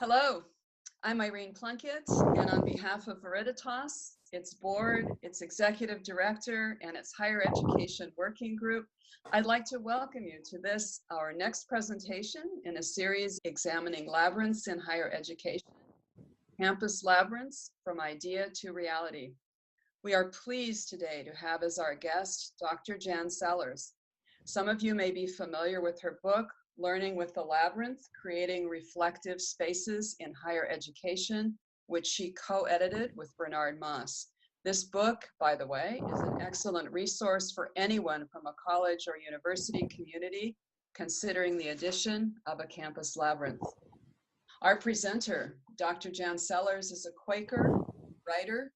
Hello, I'm Irene Plunkett, and on behalf of Veriditas, its board, its executive director, and its higher education working group, I'd like to welcome you to this, our next presentation in a series examining labyrinths in higher education, campus labyrinths from idea to reality. We are pleased today to have as our guest Dr. Jan Sellers. Some of you may be familiar with her book, Learning with the Labyrinth, Creating Reflective Spaces in Higher Education, which she co-edited with Bernard Moss. This book, by the way, is an excellent resource for anyone from a college or university community considering the addition of a campus labyrinth. Our presenter, Dr. Jan Sellers, is a Quaker, writer,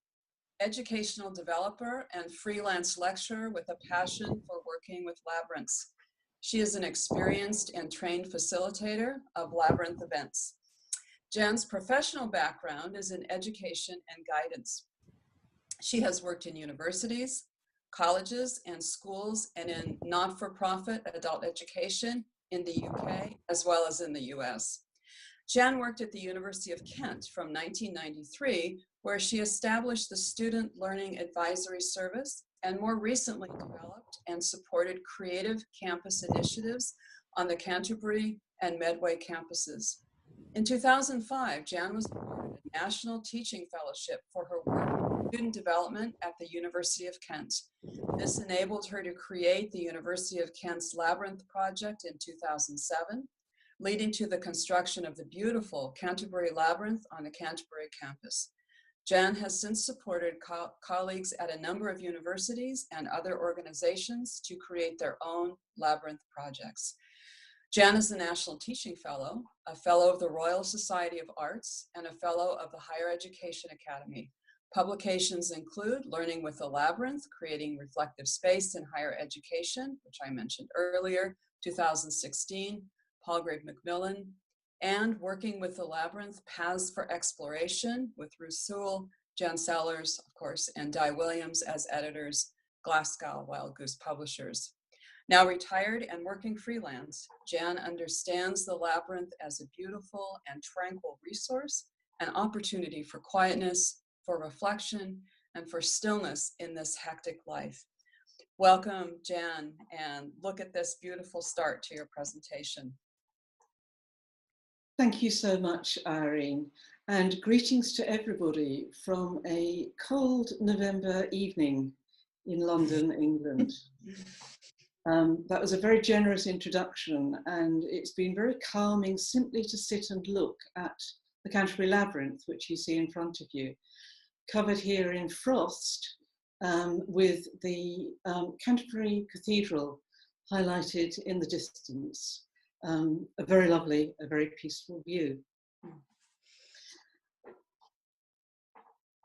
educational developer, and freelance lecturer with a passion for working with labyrinths. She is an experienced and trained facilitator of labyrinth events. Jan's professional background is in education and guidance. She has worked in universities, colleges, and schools, and in not-for-profit adult education in the UK, as well as in the US. Jan worked at the University of Kent from 1993, where she established the Student Learning Advisory Service and more recently developed and supported creative campus initiatives on the Canterbury and Medway campuses. In 2005, Jan was awarded a National Teaching Fellowship for her work in student development at the University of Kent. This enabled her to create the University of Kent's Labyrinth project in 2007, leading to the construction of the beautiful Canterbury Labyrinth on the Canterbury campus. Jan has since supported colleagues at a number of universities and other organizations to create their own labyrinth projects. Jan is a National Teaching Fellow, a Fellow of the Royal Society of Arts, and a Fellow of the Higher Education Academy. Publications include Learning with the Labyrinth, Creating Reflective Space in Higher Education, which I mentioned earlier, 2016, Palgrave Macmillan, and Working with the Labyrinth, Paths for Exploration with Ruth Sewell, Jan Sellers, of course, and Di Williams as editors, Glasgow Wild Goose Publishers. Now retired and working freelance, Jan understands the labyrinth as a beautiful and tranquil resource, an opportunity for quietness, for reflection, and for stillness in this hectic life. Welcome, Jan, and look at this beautiful start to your presentation. Thank you so much, Irene, and greetings to everybody from a cold November evening in London, England. That was a very generous introduction, and it's been very calming simply to sit and look at the Canterbury Labyrinth, which you see in front of you, covered here in frost with the Canterbury Cathedral highlighted in the distance. A very lovely, a very peaceful view.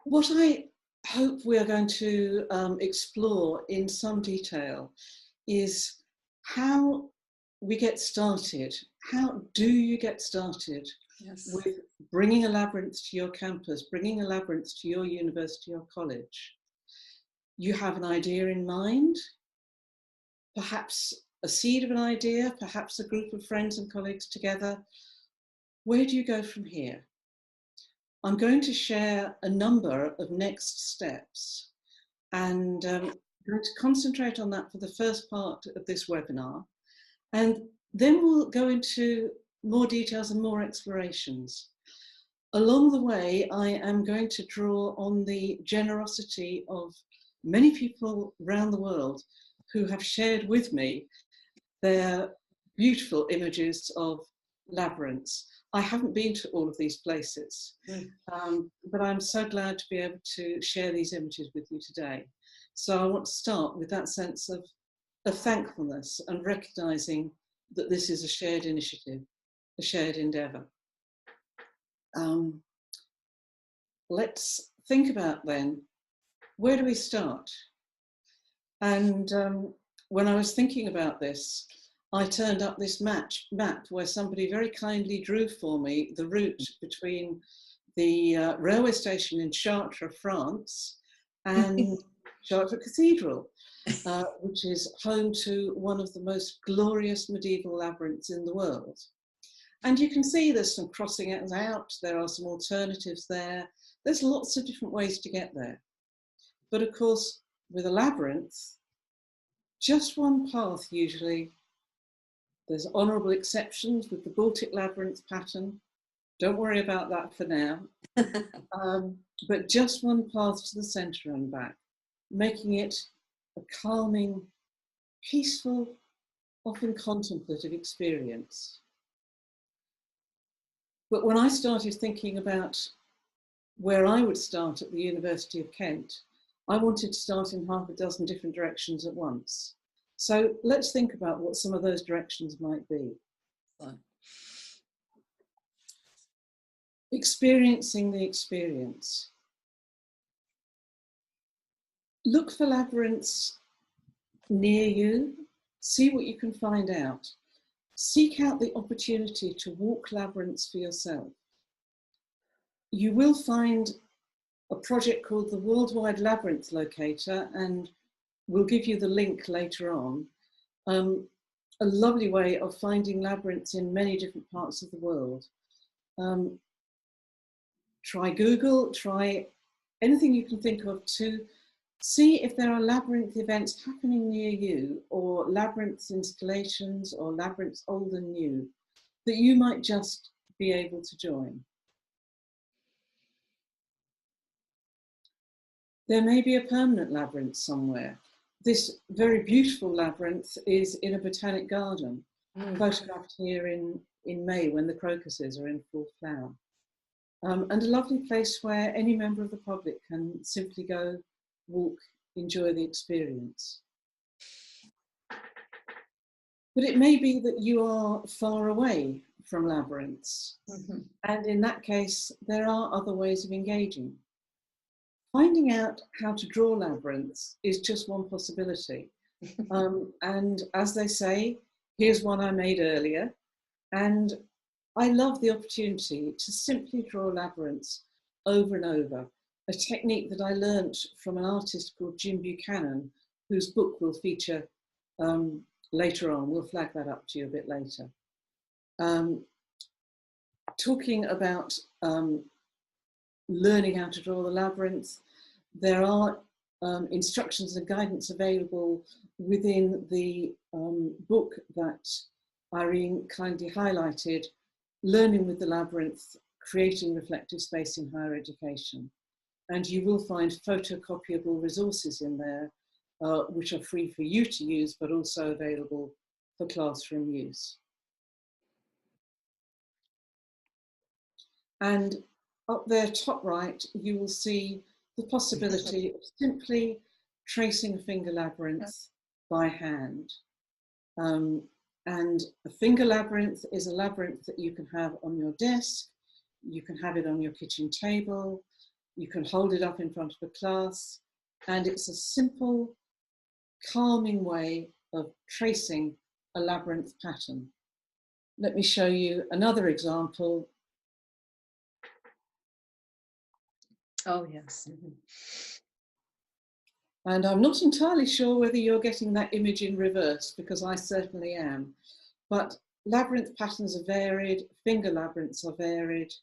What I hope we are going to explore in some detail is how we get started. How do you get started with bringing a labyrinth to your campus, bringing a labyrinth to your university or college? You have an idea in mind, perhaps a seed of an idea, perhaps a group of friends and colleagues together. Where do you go from here? I'm going to share a number of next steps, and I'm going to concentrate on that for the first part of this webinar, and then we'll go into more details and more explorations. Along the way, I am going to draw on the generosity of many people around the world who have shared with me their beautiful images of labyrinths. I haven't been to all of these places, but I'm so glad to be able to share these images with you today. So I want to start with that sense of thankfulness and recognizing that this is a shared initiative, a shared endeavor. Let's think about then, where do we start? And when I was thinking about this, I turned up this map where somebody very kindly drew for me the route between the railway station in Chartres, France, and Chartres Cathedral, which is home to one of the most glorious medieval labyrinths in the world. And you can see there's some crossing it out, there are some alternatives there. There's lots of different ways to get there. But of course, with a labyrinth, just one path usually. There's honourable exceptions with the Baltic labyrinth pattern. Don't worry about that for now. But just one path to the centre and back, making it a calming, peaceful, often contemplative experience. But when I started thinking about where I would start at the University of Kent, I wanted to start in half a dozen different directions at once. So let's think about what some of those directions might be. Experiencing the experience. Look for labyrinths near you, see what you can find out. Seek out the opportunity to walk labyrinths for yourself. You will find a project called the Worldwide Labyrinth Locator, and we'll give you the link later on. A lovely way of finding labyrinths in many different parts of the world. Try Google, try anything you can think of to see if there are labyrinth events happening near you, or labyrinth installations, or labyrinths old and new, that you might just be able to join. There may be a permanent labyrinth somewhere. This very beautiful labyrinth is in a botanic garden, photographed here in May when the crocuses are in full flower. And a lovely place where any member of the public can simply go, walk, enjoy the experience. But it may be that you are far away from labyrinths. And in that case, there are other ways of engaging. Finding out how to draw labyrinths is just one possibility. And as they say, here's one I made earlier. And I love the opportunity to simply draw labyrinths over and over, a technique that I learnt from an artist called Jim Buchanan, whose book will feature later on. We'll flag that up to you a bit later. Talking about learning how to draw the labyrinth, there are instructions and guidance available within the book that Irene kindly highlighted, Learning with the Labyrinth, Creating Reflective Space in Higher Education. And you will find photocopyable resources in there, which are free for you to use, but also available for classroom use. And up there, top right, you will see the possibility of simply tracing a finger labyrinth by hand. And a finger labyrinth is a labyrinth that you can have on your desk, you can have it on your kitchen table, you can hold it up in front of a class, and it's a simple, calming way of tracing a labyrinth pattern. Let me show you another example. Oh, yes. And I'm not entirely sure whether you're getting that image in reverse, because I certainly am. But labyrinth patterns are varied, finger labyrinths are varied,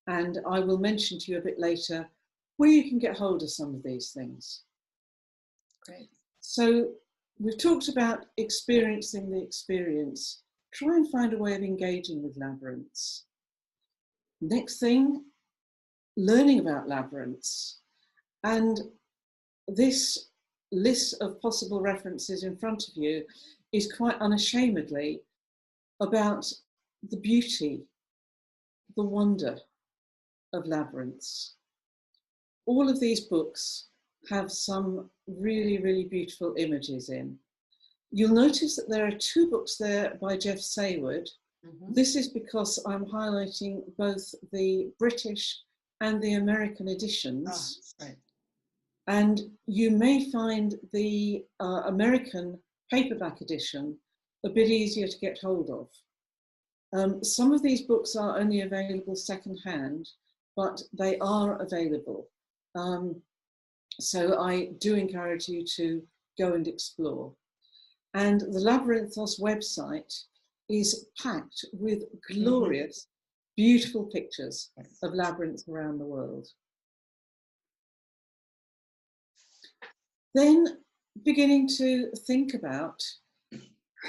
and I will mention to you a bit later where you can get hold of some of these things. Great. So we've talked about experiencing the experience. Try and find a way of engaging with labyrinths. Next thing, learning about labyrinths. And this list of possible references in front of you is quite unashamedly about the beauty, the wonder of labyrinths. All of these books have some really, really beautiful images in. You'll notice that there are 2 books there by Jeff Sayward. This is because I'm highlighting both the British and the American editions. Right. And you may find the American paperback edition a bit easier to get hold of. Some of these books are only available secondhand, but they are available. So I do encourage you to go and explore. And the Labyrinthos website is packed with glorious, beautiful pictures of labyrinths around the world. Then beginning to think about,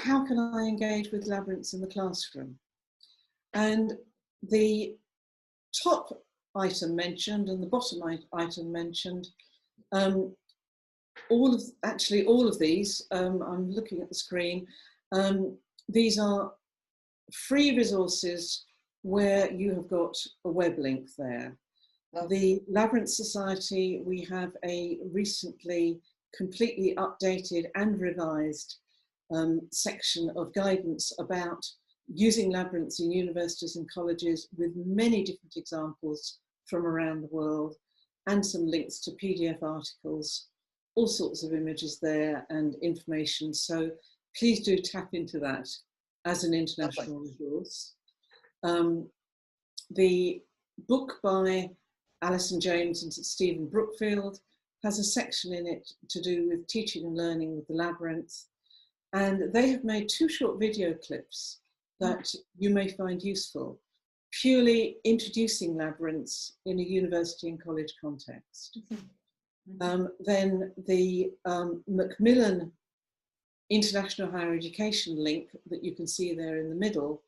how can I engage with labyrinths in the classroom? And the top item mentioned and the bottom item mentioned, all of these, I'm looking at the screen, these are free resources where you have got a web link there. The Labyrinth Society, we have a recently completely updated and revised section of guidance about using labyrinths in universities and colleges, with many different examples from around the world and some links to PDF articles, all sorts of images there and information. So please do tap into that as an international resource. The book by Alison James and Stephen Brookfield has a section in it to do with teaching and learning with the labyrinth. And they have made 2 short video clips that you may find useful, purely introducing labyrinths in a university and college context. Then the Macmillan International Higher Education link that you can see there in the middle,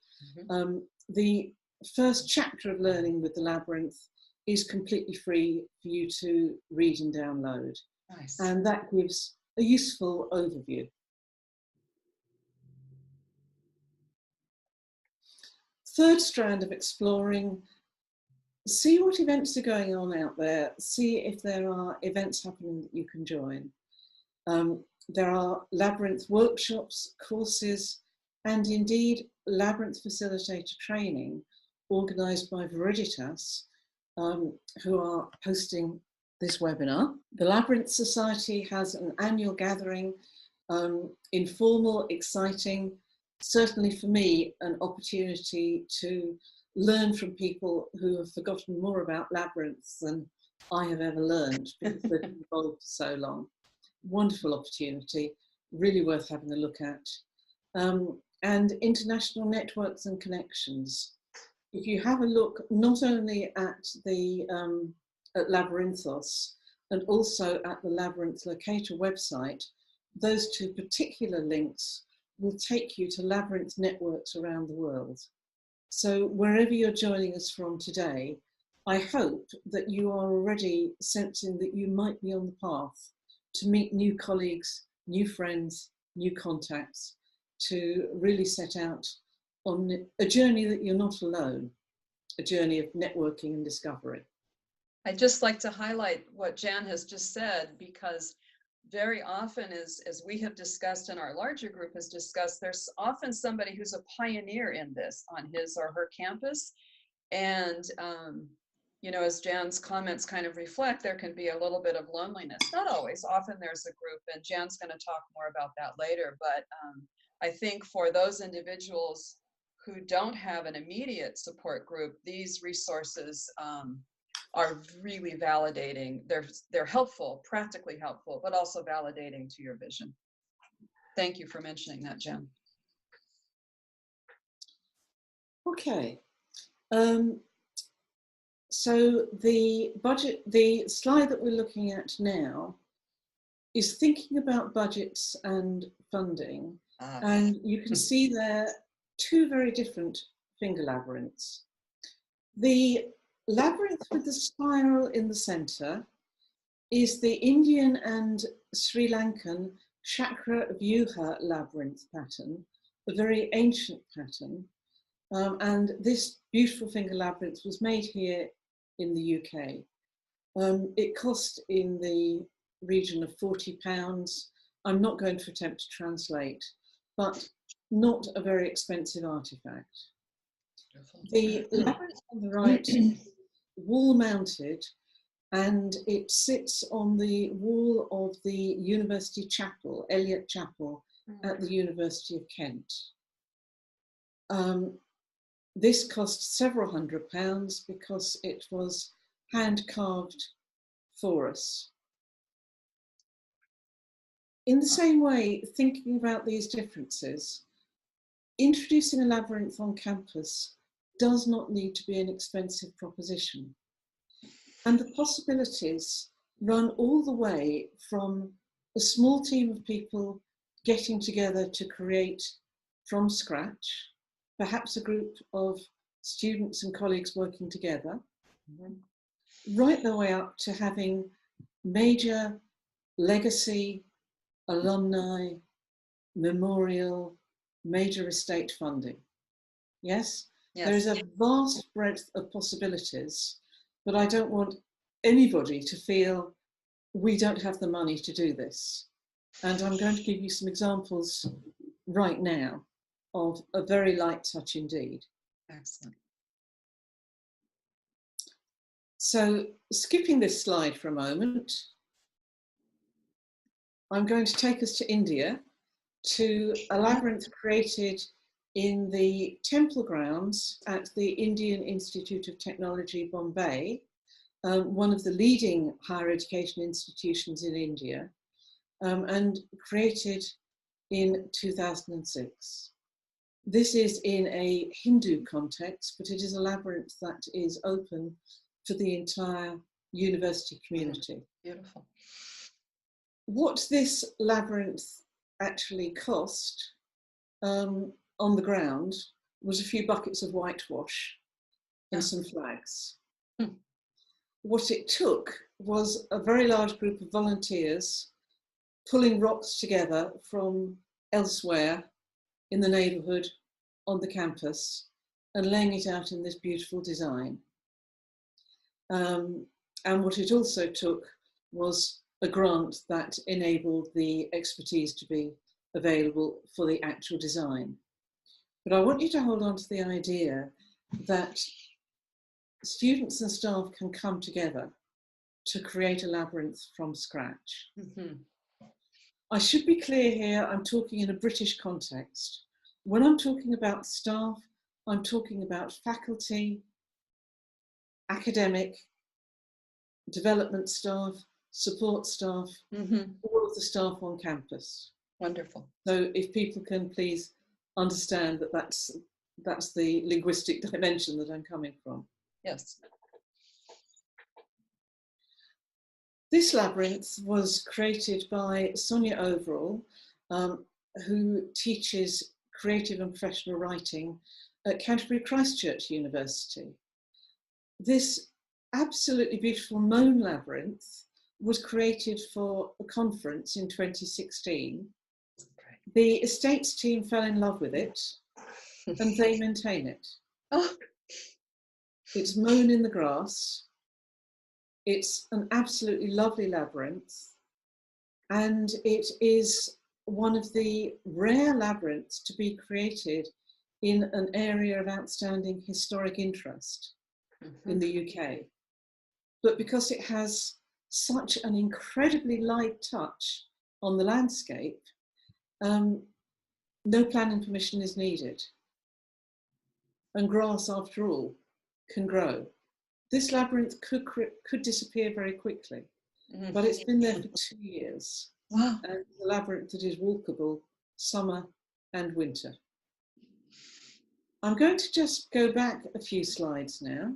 the first chapter of Learning with the Labyrinth is completely free for you to read and download. Nice. And that gives a useful overview. Third strand of exploring, see what events are going on out there, see if there are events happening that you can join. There are labyrinth workshops, courses, and indeed labyrinth facilitator training organised by Veriditas, who are hosting this webinar. The Labyrinth Society has an annual gathering, informal, exciting, certainly for me, an opportunity to learn from people who have forgotten more about labyrinths than I have ever learned, because they've been involved for so long. Wonderful opportunity, really worth having a look at. And international networks and connections. If you have a look not only at the at Labyrinthos and also at the Labyrinth Locator website, those 2 particular links will take you to labyrinth networks around the world. So wherever you're joining us from today, I hope that you are already sensing that you might be on the path to meet new colleagues, new friends, new contacts, to really set out on a journey that you're not alone, a journey of networking and discovery. I'd just like to highlight what Jan has just said, because very often, as we have discussed and our larger group has discussed, there's often somebody who's a pioneer in this on his or her campus. And, you know, as Jan's comments kind of reflect, there can be a little bit of loneliness. Not always, often there's a group, and Jan's going to talk more about that later. But I think for those individuals who don't have an immediate support group, these resources are really validating. They're helpful, practically helpful, but also validating to your vision. Thank you for mentioning that, Jen. Okay. So the slide that we're looking at now is thinking about budgets and funding. And you can see there 2 very different finger labyrinths. The labyrinth with the spiral in the centre is the Indian and Sri Lankan Chakra Vyuha labyrinth pattern, a very ancient pattern. And this beautiful finger labyrinth was made here in the UK. It cost in the region of £40. I'm not going to attempt to translate, but not a very expensive artifact. The labyrinth on the right, wall mounted, and it sits on the wall of the University Chapel, Eliot Chapel, at the University of Kent. This cost several £100s because it was hand carved for us. In the same way, thinking about these differences, introducing a labyrinth on campus does not need to be an expensive proposition. And the possibilities run all the way from a small team of people getting together to create from scratch, perhaps a group of students and colleagues working together, right the way up to having major legacy, alumni, memorial, major estate funding. Yes? Yes. There is a vast breadth of possibilities, but I don't want anybody to feel we don't have the money to do this. And I'm going to give you some examples right now of a very light touch indeed. Excellent. So skipping this slide for a moment, I'm going to take us to India, to a labyrinth created in the temple grounds at the Indian Institute of Technology, Bombay, one of the leading higher education institutions in India, and created in 2006. This is in a Hindu context, but it is a labyrinth that is open for the entire university community. Beautiful. What this labyrinth actually cost on the ground was a few buckets of whitewash and some flags. What it took was a very large group of volunteers pulling rocks together from elsewhere in the neighbourhood, on the campus, and laying it out in this beautiful design. And what it also took was a grant that enabled the expertise to be available for the actual design. But I want you to hold on to the idea that students and staff can come together to create a labyrinth from scratch. Mm-hmm. I should be clear here, I'm talking in a British context. When I'm talking about staff, I'm talking about faculty, academic, development staff, support staff, all of the staff on campus. Wonderful. So if people can please understand that that's the linguistic dimension that I'm coming from. Yes. This labyrinth was created by Sonia Overall, who teaches creative and professional writing at Canterbury Christchurch University. This absolutely beautiful Moan labyrinth was created for a conference in 2016. The estates team fell in love with it and they maintain it. Oh. It's mown in the grass. It's an absolutely lovely labyrinth, and it is one of the rare labyrinths to be created in an area of outstanding historic interest in the UK. But because it has such an incredibly light touch on the landscape, no planning permission is needed. And grass, after all, can grow. This labyrinth could disappear very quickly, but it's been there for 2 years. Wow. And it's a labyrinth that is walkable summer and winter. I'm going to just go back a few slides now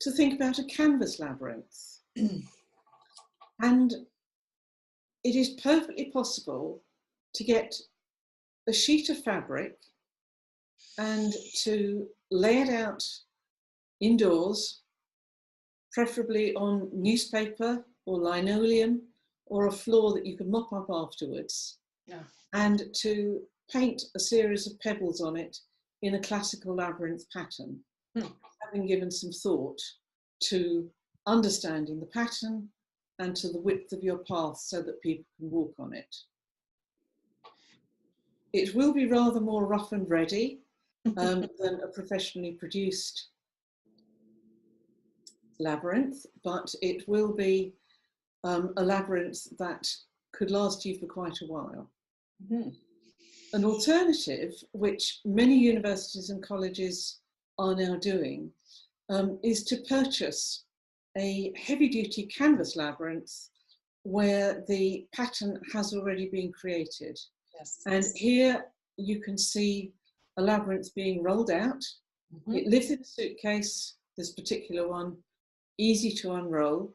to think about a canvas labyrinth. And it is perfectly possible to get a sheet of fabric and to lay it out indoors, preferably on newspaper or linoleum or a floor that you can mop up afterwards, and to paint a series of pebbles on it in a classical labyrinth pattern, having given some thought to understanding the pattern and to the width of your path so that people can walk on it. It will be rather more rough and ready than a professionally produced labyrinth, but it will be a labyrinth that could last you for quite a while. An alternative, which many universities and colleges are now doing, is to purchase a heavy-duty canvas labyrinth where the pattern has already been created. Yes. And here you can see a labyrinth being rolled out. It lives in a suitcase, this particular one, easy to unroll.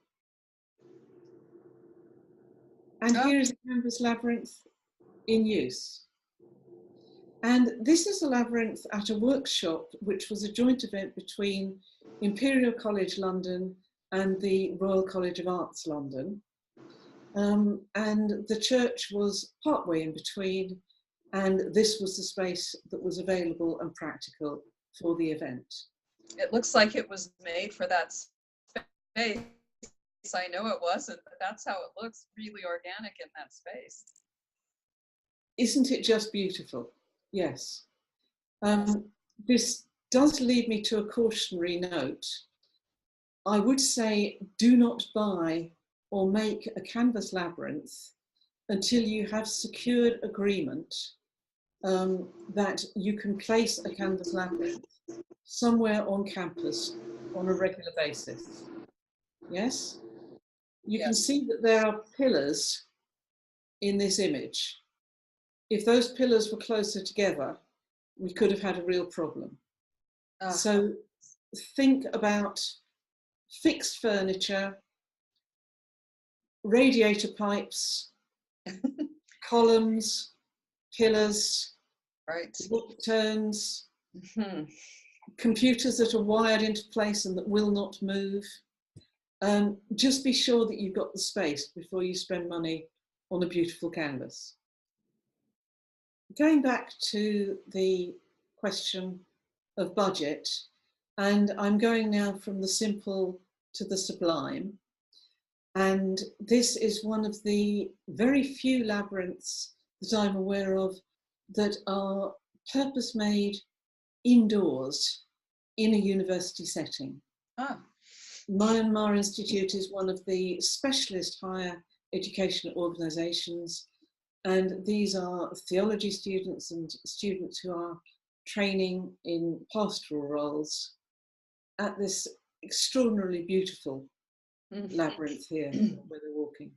And here is a canvas labyrinth in use. And this is a labyrinth at a workshop, which was a joint event between Imperial College London and the Royal College of Arts London. And the church was partway in between, and this was the space that was available and practical for the event. It looks like it was made for that space. I know it wasn't, but that's how it looks, really organic in that space. Isn't it just beautiful? Yes. This does lead me to a cautionary note. I would say do not buy or make a canvas labyrinth until you have secured agreement that you can place a canvas labyrinth somewhere on campus on a regular basis. Yes? You can see that there are pillars in this image. If those pillars were closer together, we could have had a real problem. So think about fixed furniture, radiator pipes, columns, pillars, wood turns, computers that are wired into place and that will not move. Just be sure that you've got the space before you spend money on a beautiful canvas. Going back to the question of budget, and I'm going now from the simple to the sublime. And this is one of the very few labyrinths that I'm aware of that are purpose-made indoors in a university setting. Myanmar Institute is one of the specialist higher education organisations, and these are theology students and students who are training in pastoral roles at this extraordinarily beautiful labyrinth here where they're walking.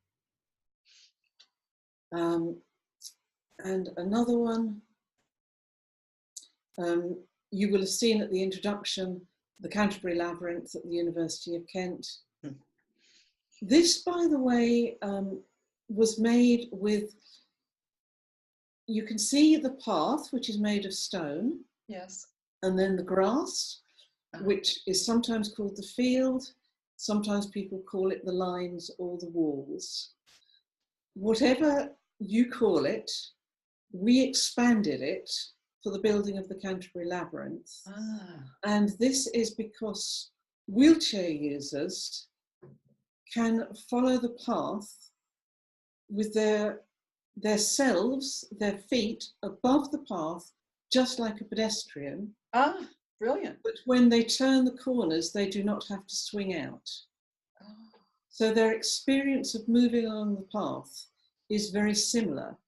And another one, you will have seen at the introduction, the Canterbury Labyrinth at the University of Kent. This, by the way, was made with, you can see the path, which is made of stone. Yes. And then the grass, which is sometimes called the field. Sometimes people call it the lines or the walls. Whatever you call it, we expanded it for the building of the Canterbury Labyrinth. And this is because wheelchair users can follow the path with their feet above the path, just like a pedestrian. Brilliant. But when they turn the corners, they do not have to swing out. So their experience of moving along the path is very similar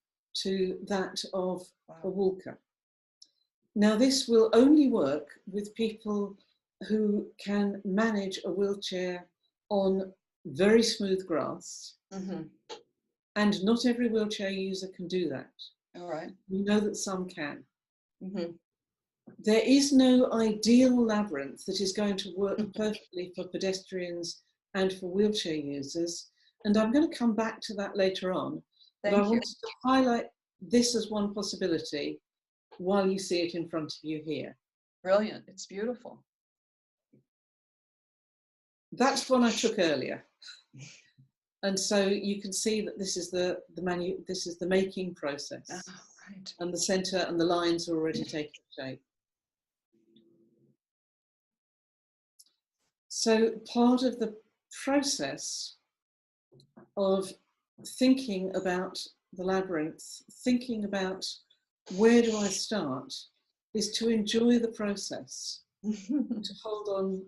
to that of a walker. Now, this will only work with people who can manage a wheelchair on very smooth grass. And not every wheelchair user can do that. All right. We know that some can. There is no ideal labyrinth that is going to work perfectly for pedestrians and for wheelchair users. And I'm going to come back to that later on. But I wanted to highlight this as one possibility while you see it in front of you here. Brilliant. It's beautiful. That's one I took earlier. And so you can see that this is the making process. Right. And the center and the lines are already taking shape. So part of the process of thinking about the labyrinth, thinking about where do I start, is to enjoy the process, to hold on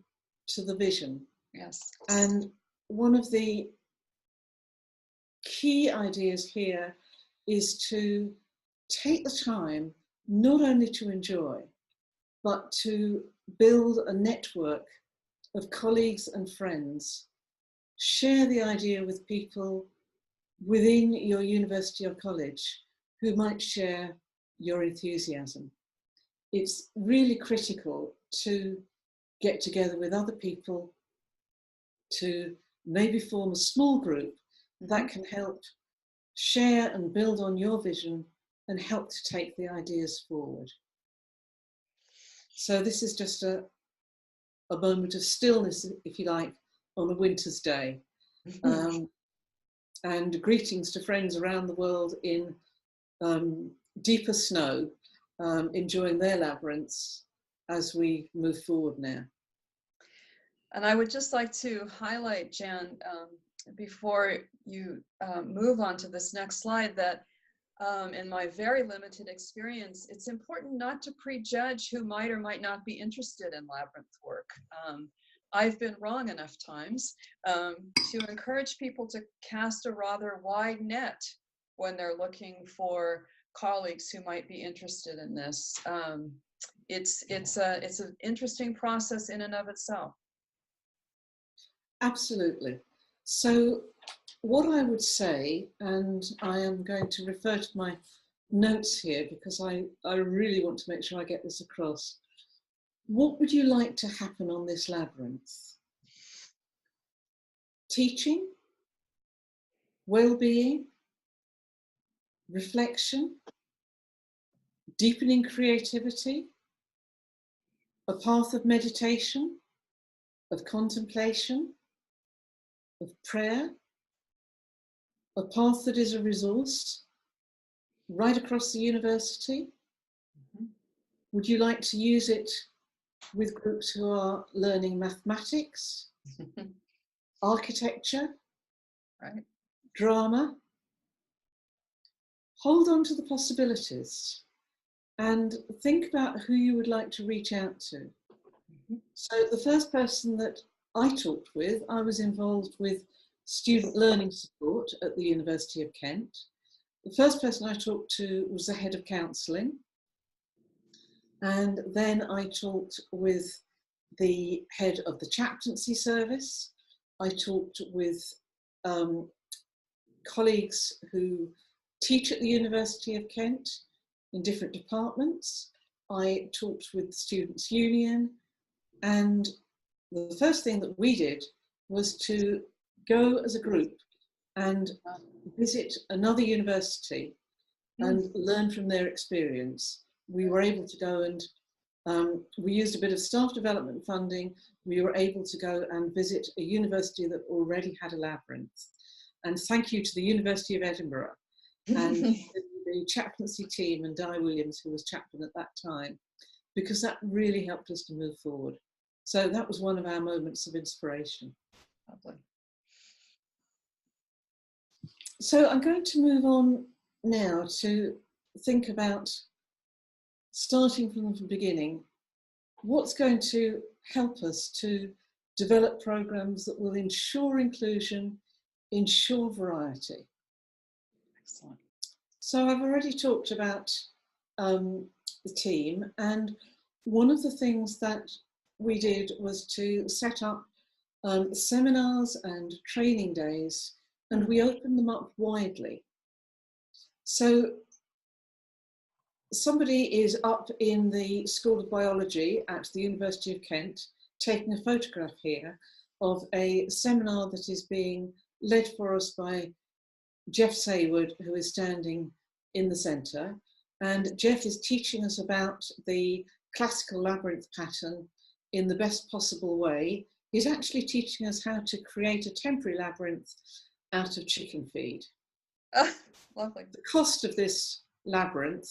to the vision. Yes. And one of the key ideas here is to take the time not only to enjoy, but to build a network of colleagues and friends. Share the idea with people within your university or college who might share your enthusiasm. It's really critical to get together with other people, to maybe form a small group that can help share and build on your vision and help to take the ideas forward. So this is just a moment of stillness, if you like, on a winter's day. And greetings to friends around the world in deeper snow, enjoying their labyrinths as we move forward now. And I would just like to highlight, Jan, before you move on to this next slide, that in my very limited experience, it's important not to prejudge who might or might not be interested in labyrinth work. I've been wrong enough times to encourage people to cast a rather wide net when they're looking for colleagues who might be interested in this. It's an interesting process in and of itself. Absolutely. So what I would say, and I am going to refer to my notes here because I really want to make sure I get this across. What would you like to happen on this labyrinth? Teaching, well-being, reflection, deepening creativity, a path of meditation, of contemplation, of prayer, a path that is a resource right across the university? Would you like to use it with groups who are learning mathematics, architecture, right, drama? Hold on to the possibilities and think about who you would like to reach out to. So the first person that I talked with, I was involved with student learning support at the University of Kent. The first person I talked to was the head of counselling. And then I talked with the head of the chaplaincy service. I talked with colleagues who teach at the University of Kent in different departments. I talked with the Students' Union, and the first thing that we did was to go as a group and visit another university and learn from their experience. We were able to go and we used a bit of staff development funding. We were able to go and visit a university that already had a labyrinth. And thank you to the University of Edinburgh and the chaplaincy team and Di Williams, who was chaplain at that time, because that really helped us to move forward. So that was one of our moments of inspiration. Lovely. So I'm going to move on now to think about, starting from the beginning, what's going to help us to develop programs that will ensure inclusion, ensure variety. Excellent. So I've already talked about the team, and one of the things that we did was to set up seminars and training days, and we opened them up widely. So somebody is up in the School of Biology at the University of Kent taking a photograph here of a seminar that is being led for us by Jeff Saywood, who is standing in the centre. And Jeff is teaching us about the classical labyrinth pattern in the best possible way. He's actually teaching us how to create a temporary labyrinth out of chicken feed. Lovely. The cost of this labyrinth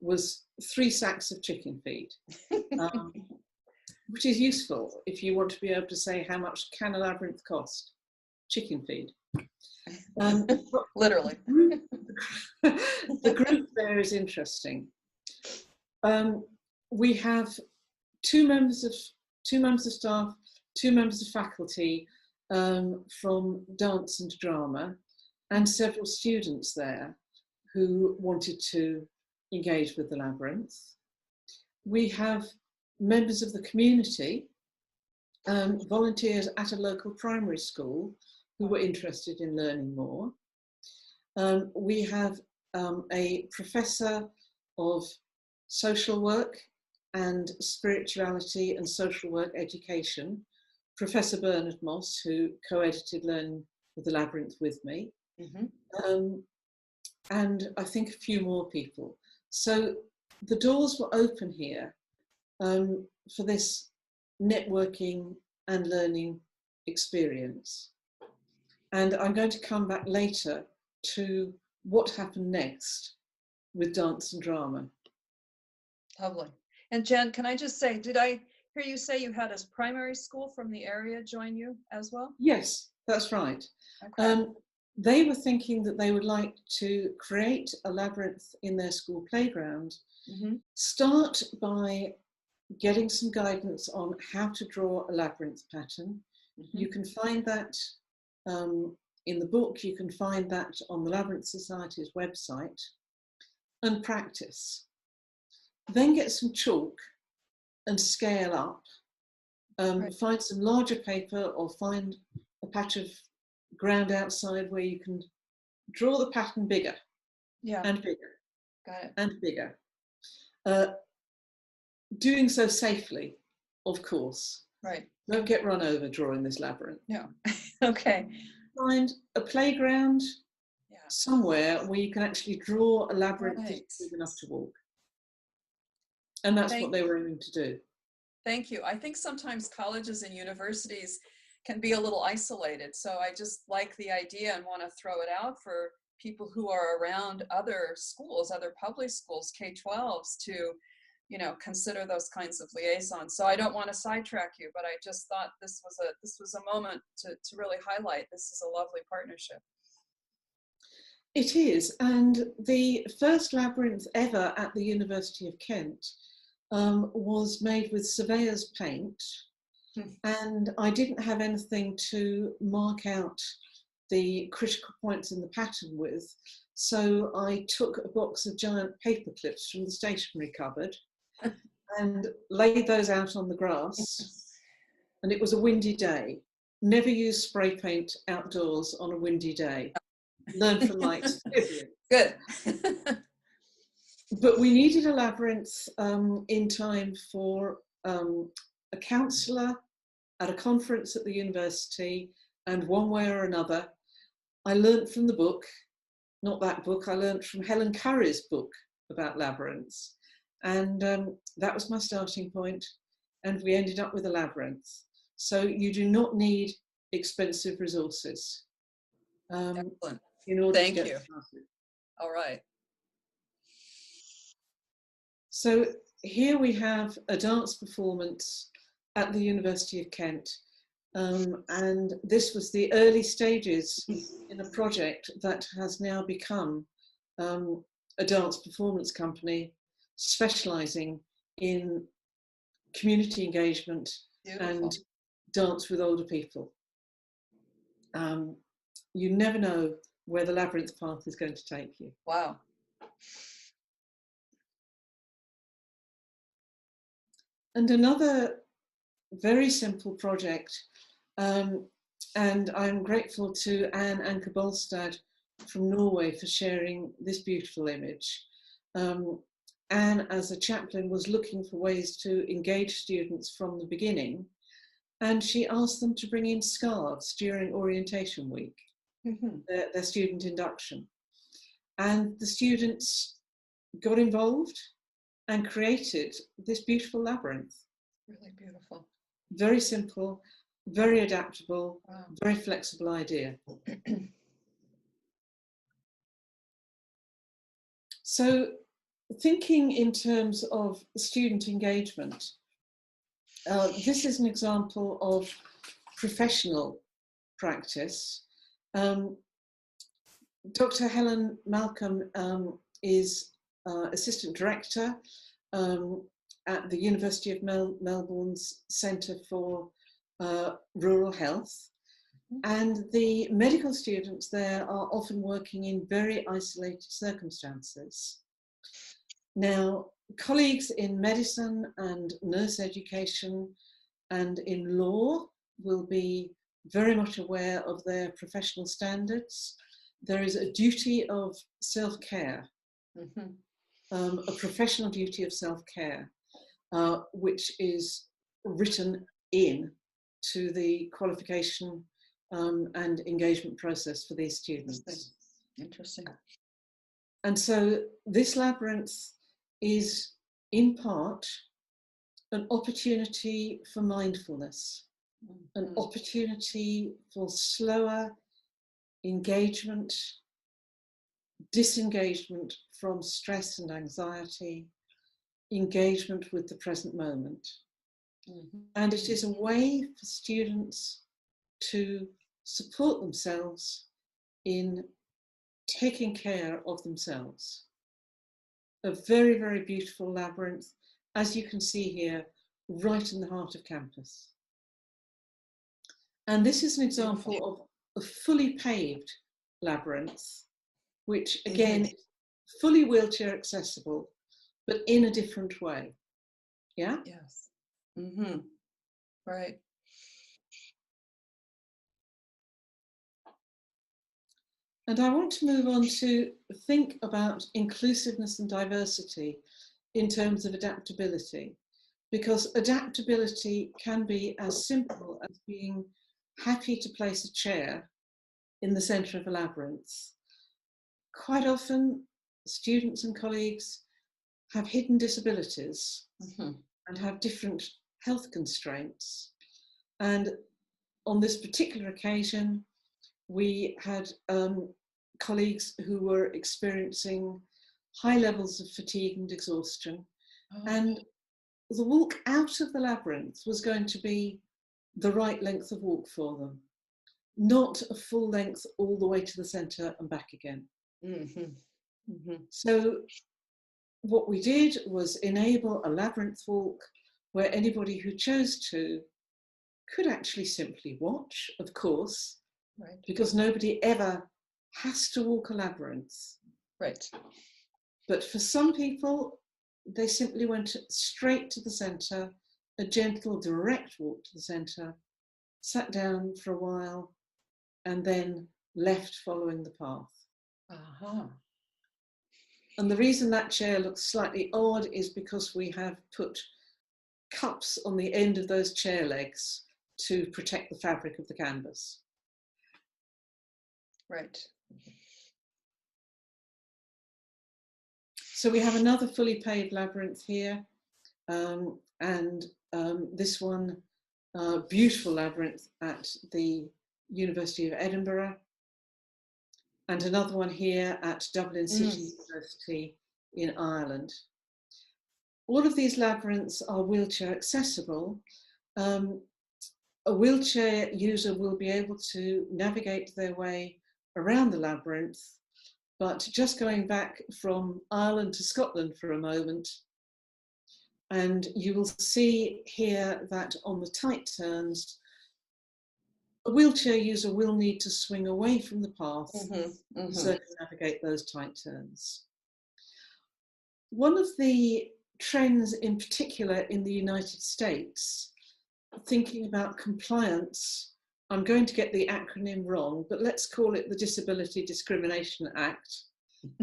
was 3 sacks of chicken feed, which is useful if you want to be able to say how much can a labyrinth cost. Chicken feed. Literally. The group there is interesting. We have 2 members of staff, 2 members of faculty from dance and drama, and several students there who wanted to engage with the labyrinth. We have members of the community, volunteers at a local primary school who were interested in learning more. We have a professor of social work and spirituality and social work education, Professor Bernard Moss, who co-edited Learn with the Labyrinth with me, and I think a few more people. So the doors were open here for this networking and learning experience. And I'm going to come back later to what happened next with dance and drama. Lovely. And Jen, can I just say, did I hear you say you had a primary school from the area join you as well? Yes, that's right. Okay. They were thinking that they would like to create a labyrinth in their school playground. Start by getting some guidance on how to draw a labyrinth pattern. You can find that in the book, you can find that on the Labyrinth Society's website, and practice. Then get some chalk and scale up. Find some larger paper or find a patch of ground outside where you can draw the pattern bigger and bigger. Got it. And bigger. Doing so safely, of course. Right. Don't get run over drawing this labyrinth. No. Okay. Find a playground somewhere where you can actually draw a labyrinth that's big enough to walk. And that's what they were aiming to do. Thank you. I think sometimes colleges and universities can be a little isolated. So I just like the idea and want to throw it out for people who are around other schools, other public schools, K-12s, to, you know, consider those kinds of liaisons. So I don't want to sidetrack you, but I just thought this was a moment to really highlight this is a lovely partnership. It is, and the first labyrinth ever at the University of Kent was made with surveyor's paint, and I didn't have anything to mark out the critical points in the pattern with, so I took a box of giant paper clips from the stationery cupboard and laid those out on the grass, and it was a windy day. Never use spray paint outdoors on a windy day. Learn from my experience. Good. But we needed a labyrinth in time for a counsellor at a conference at the university, and one way or another, I learnt from the book, not that book, I learnt from Helen Curry's book about labyrinths. And that was my starting point, and we ended up with a labyrinth. So you do not need expensive resources. Excellent. In order Thank to get you. started. All right. So here we have a dance performance at the University of Kent, and this was the early stages in a project that has now become a dance performance company specialising in community engagement and dance with older people. You never know where the labyrinth path is going to take you. Wow. And another very simple project, and I'm grateful to Anne Anker Bolstad from Norway for sharing this beautiful image. Anne, as a chaplain, was looking for ways to engage students from the beginning, and she asked them to bring in scarves during orientation week. Their student induction, and the students got involved and created this beautiful labyrinth. Really beautiful. Very simple, very adaptable, very flexible idea. So thinking in terms of student engagement, this is an example of professional practice. Dr. Helen Malcolm is Assistant Director at the University of Melbourne's Centre for Rural Health. And the medical students there are often working in very isolated circumstances. Now, colleagues in medicine and nurse education and in law will be very much aware of their professional standards. There is a duty of self-care. a professional duty of self-care, which is written in to the qualification and engagement process for these students. Interesting. And so this labyrinth is in part an opportunity for mindfulness, an opportunity for slower engagement, disengagement from stress and anxiety, engagement with the present moment. And it is a way for students to support themselves in taking care of themselves. A very, very beautiful labyrinth, as you can see here, right in the heart of campus. And this is an example of a fully paved labyrinth, which again, is fully wheelchair accessible, but in a different way. Yeah? Yes. Right. And I want to move on to think about inclusiveness and diversity in terms of adaptability, because adaptability can be as simple as being happy to place a chair in the centre of a labyrinth. Quite often, students and colleagues have hidden disabilities and have different health constraints. And on this particular occasion, we had colleagues who were experiencing high levels of fatigue and exhaustion. And the walk out of the labyrinth was going to be the right length of walk for them, not a full length all the way to the centre and back again. So what we did was enable a labyrinth walk where anybody who chose to could actually simply watch, of course, because nobody ever has to walk a labyrinth. Right. But for some people, they simply went straight to the centre, a gentle, direct walk to the centre, sat down for a while, and then left following the path. And the reason that chair looks slightly odd is because we have put cups on the end of those chair legs to protect the fabric of the canvas. Right. So we have another fully paved labyrinth here, this one, beautiful labyrinth at the University of Edinburgh, and another one here at Dublin City University in Ireland. All of these labyrinths are wheelchair accessible. A wheelchair user will be able to navigate their way around the labyrinth, but just going back from Ireland to Scotland for a moment, and you will see here that on the tight turns, a wheelchair user will need to swing away from the path to circumnavigate those tight turns. One of the trends in particular in the United States, thinking about compliance, I'm going to get the acronym wrong, but let's call it the Disability Discrimination Act.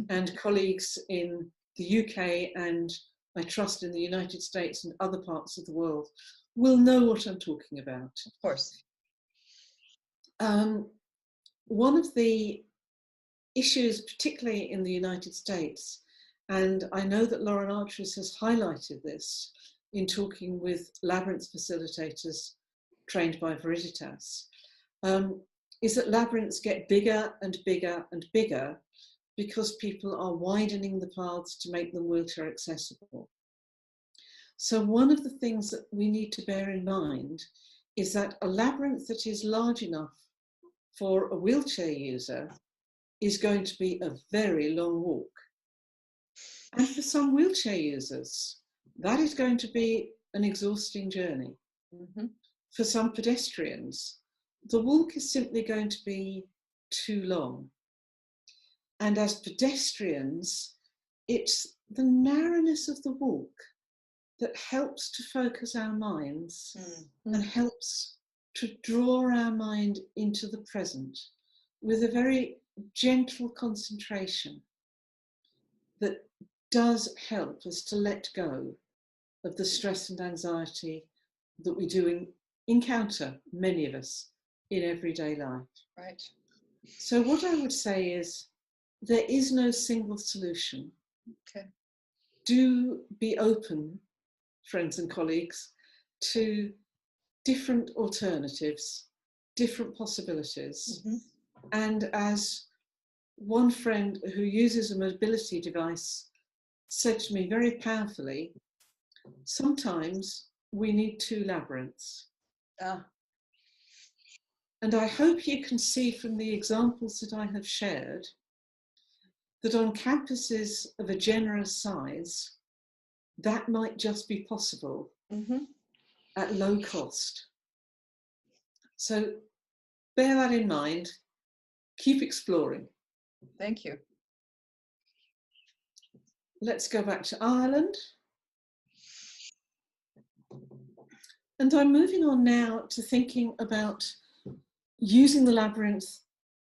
And colleagues in the UK and I trust in the United States and other parts of the world will know what I'm talking about. Of course. One of the issues, particularly in the United States, and I know that Lauren Archers has highlighted this in talking with labyrinth facilitators trained by Veriditas, is that labyrinths get bigger and bigger and bigger because people are widening the paths to make them wheelchair accessible. So one of the things that we need to bear in mind is that a labyrinth that is large enough for a wheelchair user is going to be a very long walk. And for some wheelchair users, that is going to be an exhausting journey. For some pedestrians, the walk is simply going to be too long. And as pedestrians, it's the narrowness of the walk that helps to focus our minds and helps to draw our mind into the present with a very gentle concentration that does help us to let go of the stress and anxiety that we do encounter, many of us, in everyday life. Right. So what I would say is there is no single solution. Okay. Do be open, friends and colleagues, to different alternatives, different possibilities. Mm-hmm. And as one friend who uses a mobility device said to me very powerfully, sometimes we need two labyrinths. And I hope you can see from the examples that I have shared that on campuses of a generous size, that might just be possible at low cost. So bear that in mind, keep exploring. Thank you. Let's go back to Ireland. And I'm moving on now to thinking about using the labyrinth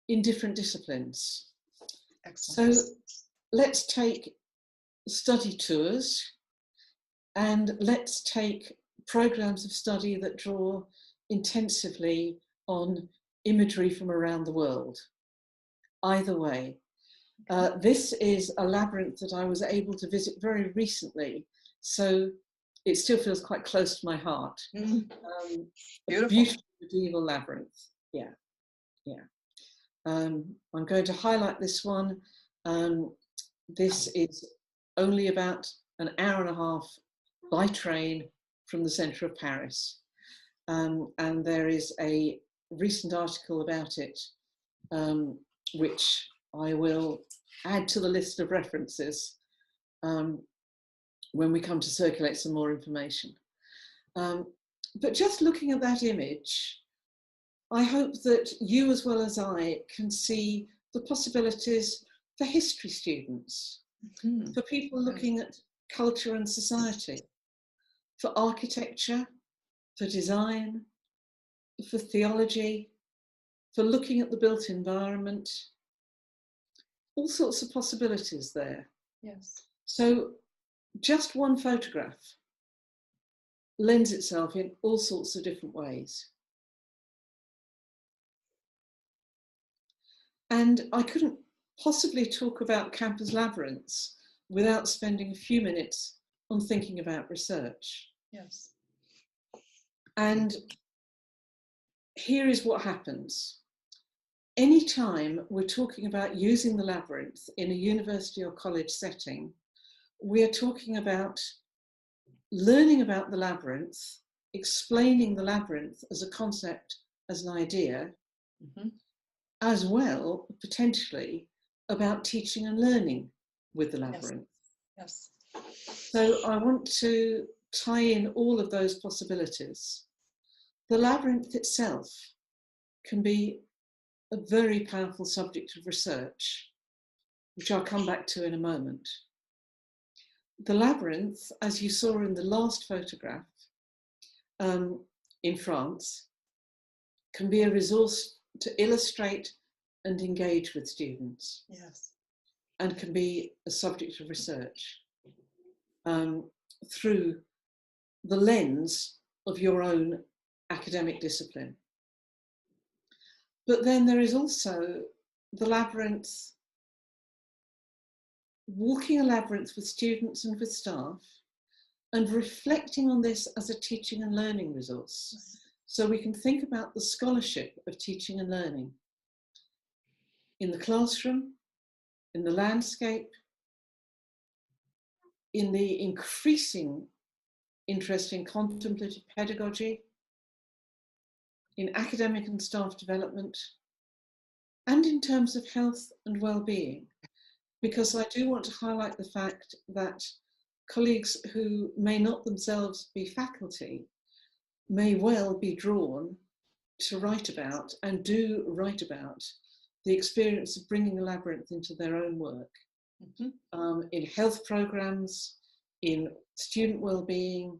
in different disciplines. Excellent. So let's take study tours and let's take programs of study that draw intensively on imagery from around the world. Either way, this is a labyrinth that I was able to visit very recently, so it still feels quite close to my heart. Beautiful. Beautiful medieval labyrinth. Yeah. I'm going to highlight this one. This is only about an hour and a half by train from the centre of Paris. And there is a recent article about it, which I will add to the list of references when we come to circulate some more information. But just looking at that image, I hope that you as well as I can see the possibilities for history students, for people looking at culture and society, for architecture, for design, for theology, for looking at the built environment, all sorts of possibilities there. Yes. So just one photograph lends itself in all sorts of different ways. And I couldn't possibly talk about campus labyrinths without spending a few minutes on thinking about research. Yes. And here is what happens. Anytime we're talking about using the labyrinth in a university or college setting, we are talking about learning about the labyrinth, explaining the labyrinth as a concept, as an idea, as well, potentially, about teaching and learning with the labyrinth. Yes. So I want to tie in all of those possibilities. The labyrinth itself can be a very powerful subject of research, which I'll come back to in a moment. The labyrinth, as you saw in the last photograph in France, can be a resource to illustrate and engage with students. Yes. And can be a subject of research through the lens of your own academic discipline. But then there is also the labyrinth, walking a labyrinth with students and with staff and reflecting on this as a teaching and learning resource. So we can think about the scholarship of teaching and learning in the classroom, in the landscape, in the increasing interest in contemplative pedagogy, in academic and staff development, and in terms of health and well-being, because I do want to highlight the fact that colleagues who may not themselves be faculty may well be drawn to write about, and do write about, the experience of bringing a labyrinth into their own work, in health programs, in student well-being,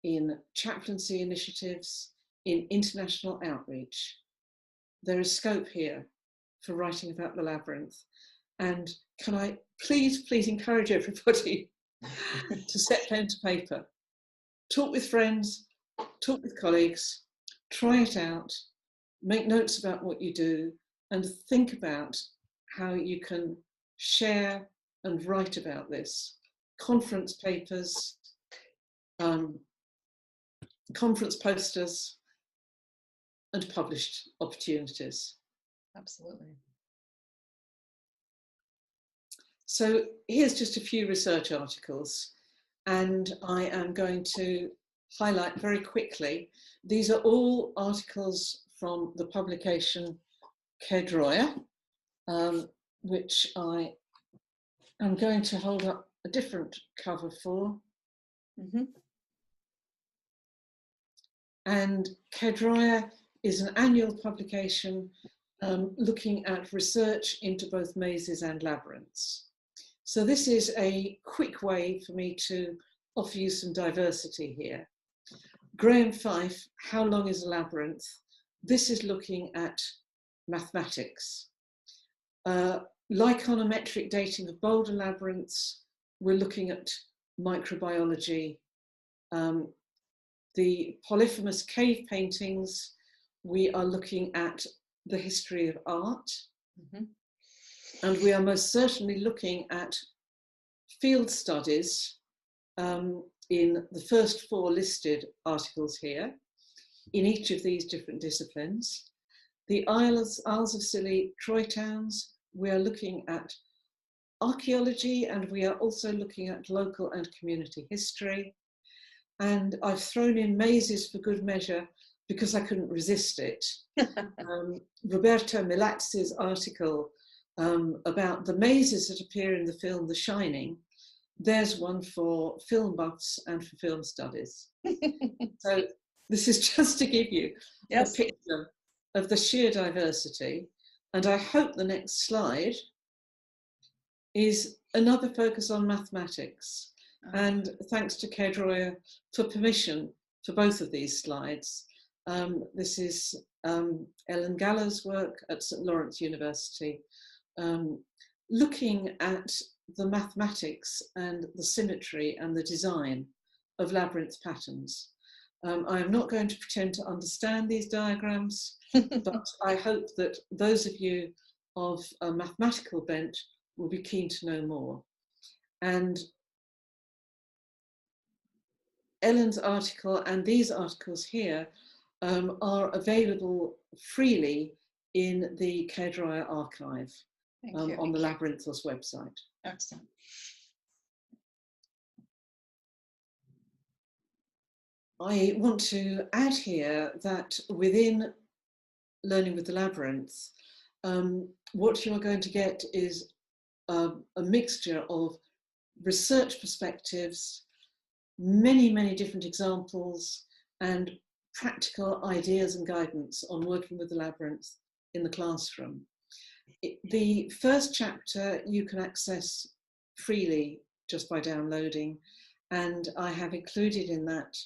in chaplaincy initiatives, in international outreach. There is scope here for writing about the labyrinth. And can I please encourage everybody to set pen to paper, talk with friends, talk with colleagues, try it out, make notes about what you do, and think about how you can share and write about this. Conference papers, conference posters, and published opportunities. Absolutely. So here's just a few research articles, and I am going to highlight very quickly. These are all articles from the publication Kedroia, which I am going to hold up a different cover for. Mm-hmm. And Kedroia is an annual publication looking at research into both mazes and labyrinths. So this is a quick way for me to offer you some diversity here. Graham Fife, How Long is a Labyrinth? This is looking at mathematics. Like econometric dating of boulder labyrinths, we're looking at microbiology. The polyphemus cave paintings, we are looking at the history of art. Mm-hmm. And we are most certainly looking at field studies in the first 4 listed articles here, in each of these different disciplines. The Isles of Scilly, Troy Towns, we are looking at archaeology, and we are also looking at local and community history. And I've thrown in mazes for good measure because I couldn't resist it. Roberto Milatz's article about the mazes that appear in the film The Shining, there's one for film buffs and for film studies. So this is just to give you a picture of the sheer diversity. And I hope the next slide is another focus on mathematics. And thanks to Kedroia for permission for both of these slides. This is Ellen Gallo's work at St. Lawrence University, looking at the mathematics and the symmetry and the design of labyrinth patterns. I am not going to pretend to understand these diagrams, but I hope that those of you of a mathematical bent will be keen to know more. And Ellen's article and these articles here are available freely in the Kedroia archive on the Labyrinthos website. Excellent. I want to add here that within Learning with the Labyrinth, what you are going to get is a mixture of research perspectives, many different examples, and practical ideas and guidance on working with the labyrinth in the classroom. The first chapter you can access freely just by downloading, and I have included in that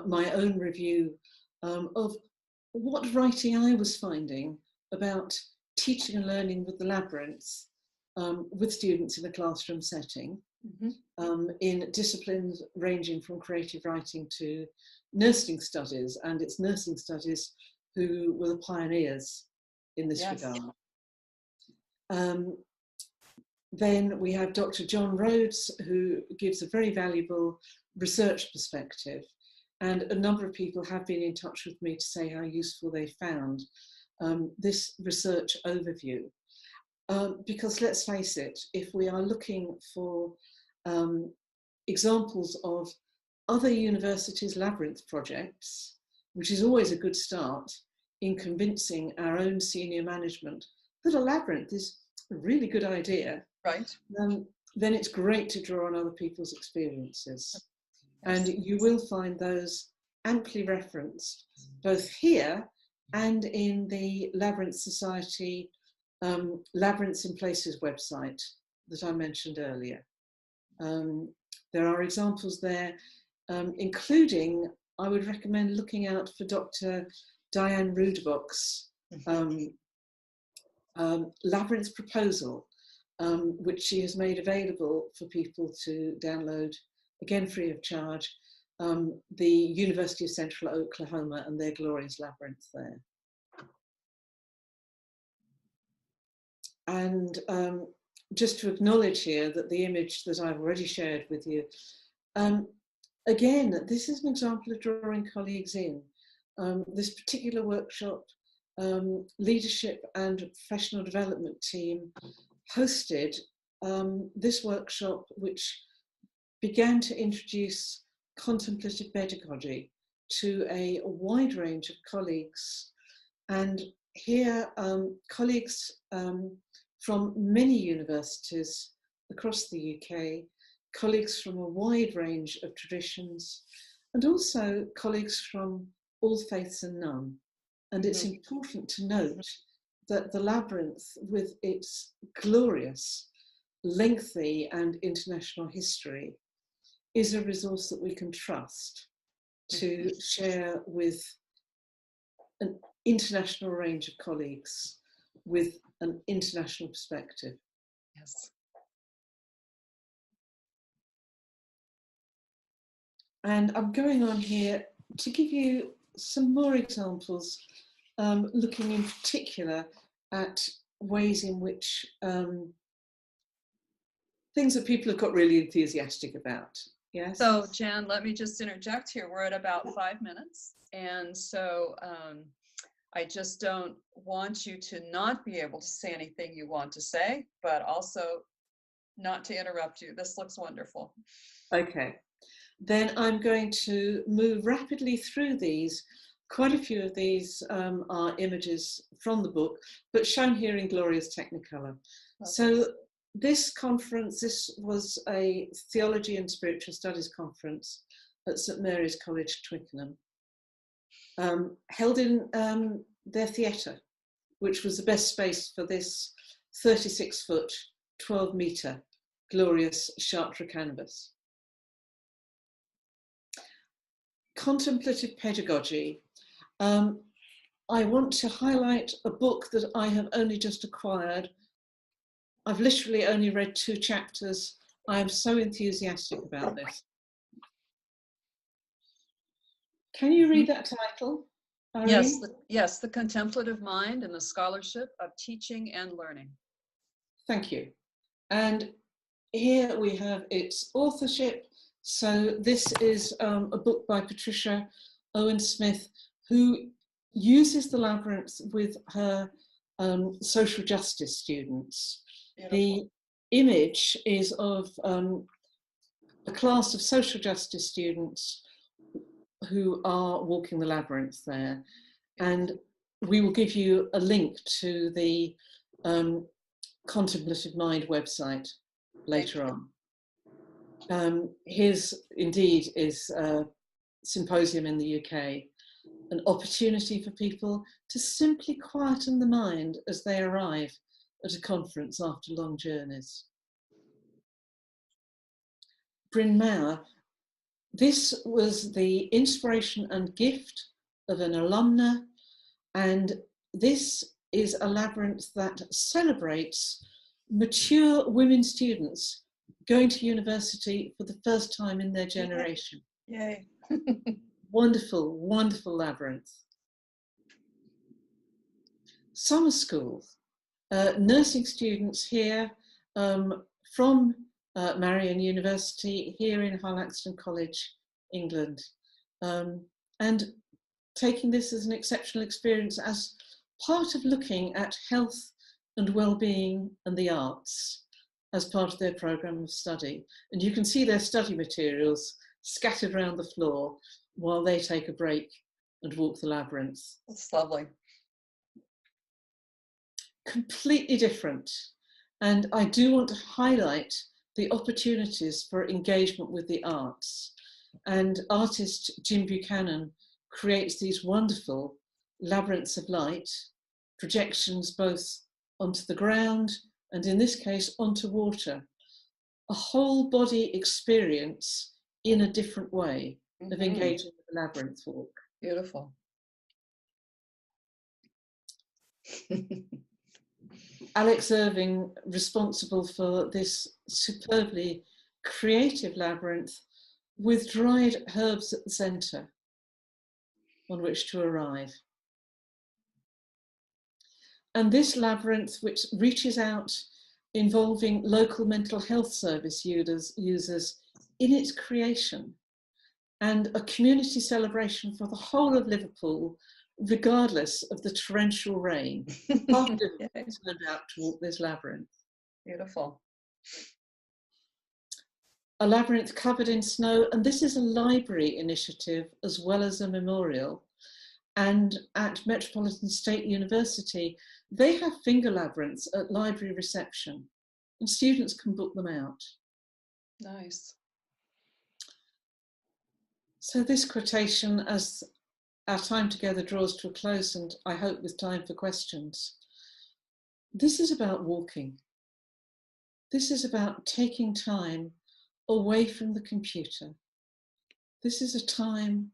my own review of what writing I was finding about teaching and learning with the labyrinth with students in a classroom setting. Mm-hmm. In disciplines ranging from creative writing to nursing studies, and it's nursing studies who were the pioneers in this regard. Then we have Dr. John Rhodes, who gives a very valuable research perspective, and a number of people have been in touch with me to say how useful they found this research overview. Because let's face it, if we are looking for examples of other universities' labyrinth projects, which is always a good start in convincing our own senior management that a labyrinth is a really good idea, right? Then it's great to draw on other people's experiences. And you will find those amply referenced both here and in the Labyrinth Society Labyrinths in Places website that I mentioned earlier. There are examples there, including, I would recommend looking out for Dr. Diane Rudebock's Labyrinth proposal, which she has made available for people to download, again free of charge, the University of Central Oklahoma and their glorious labyrinth there. And just to acknowledge here that the image that I've already shared with you, again, this is an example of drawing colleagues in. This particular workshop, leadership and professional development team hosted this workshop, which began to introduce contemplative pedagogy to a wide range of colleagues. And here, colleagues from many universities across the UK, colleagues from a wide range of traditions, and also colleagues from all faiths and none. And it's important to note that the labyrinth, with its glorious, lengthy and international history, is a resource that we can trust to share with an international range of colleagues with an international perspective. Yes. And I'm going on here to give you some more examples, looking in particular at ways in which things that people have got really enthusiastic about. Yes. So Jan, let me just interject here. We're at about 5 minutes. And so I just don't want you to not be able to say anything you want to say, but also not to interrupt you. This looks wonderful. Okay. Then I'm going to move rapidly through these. Quite a few of these are images from the book, but shown here in glorious Technicolor. Okay. So this conference, this was a theology and spiritual studies conference at St Mary's College, Twickenham, held in their theatre, which was the best space for this 36-foot, 12-metre glorious Chartres canvas. Contemplative Pedagogy. I want to highlight a book that I have only just acquired. I've literally only read 2 chapters. I am so enthusiastic about this. Can you read that title, Irene? Yes, The Contemplative Mind and the Scholarship of Teaching and Learning. Thank you. And here we have its authorship. So this is a book by Patricia Owen Smith, who uses the labyrinth with her social justice students. Beautiful. The image is of a class of social justice students who are walking the labyrinth there. And we will give you a link to the Contemplative Mind website later on. Here's indeed is a symposium in the UK, an opportunity for people to simply quieten the mind as they arrive at a conference after long journeys. Bryn Mawr, this was the inspiration and gift of an alumna, and this is a labyrinth that celebrates mature women students going to university for the first time in their generation. Yay. Wonderful, wonderful labyrinth. Summer school. Nursing students here from Marian University here in Harlaxton College, England, and taking this as an exceptional experience as part of looking at health and well-being and the arts as part of their programme of study. And you can see their study materials scattered around the floor while they take a break and walk the labyrinth. That's lovely. Completely different. And I do want to highlight the opportunities for engagement with the arts. And artist Jim Buchanan creates these wonderful labyrinths of light, projections both onto the ground and in this case onto water. A whole body experience in a different way of engaging with the labyrinth walk. Beautiful. Alex Irving responsible for this superbly creative labyrinth with dried herbs at the centre on which to arrive. And this labyrinth, which reaches out, involving local mental health service users in its creation, and a community celebration for the whole of Liverpool, regardless of the torrential rain. Half turned out to walk this labyrinth. Beautiful. A labyrinth covered in snow, and this is a library initiative as well as a memorial. And at Metropolitan State University, they have finger labyrinths at library reception, and students can book them out. Nice. So this quotation, as our time together draws to a close, and I hope with time for questions, this is about walking. This is about taking time away from the computer. This is a time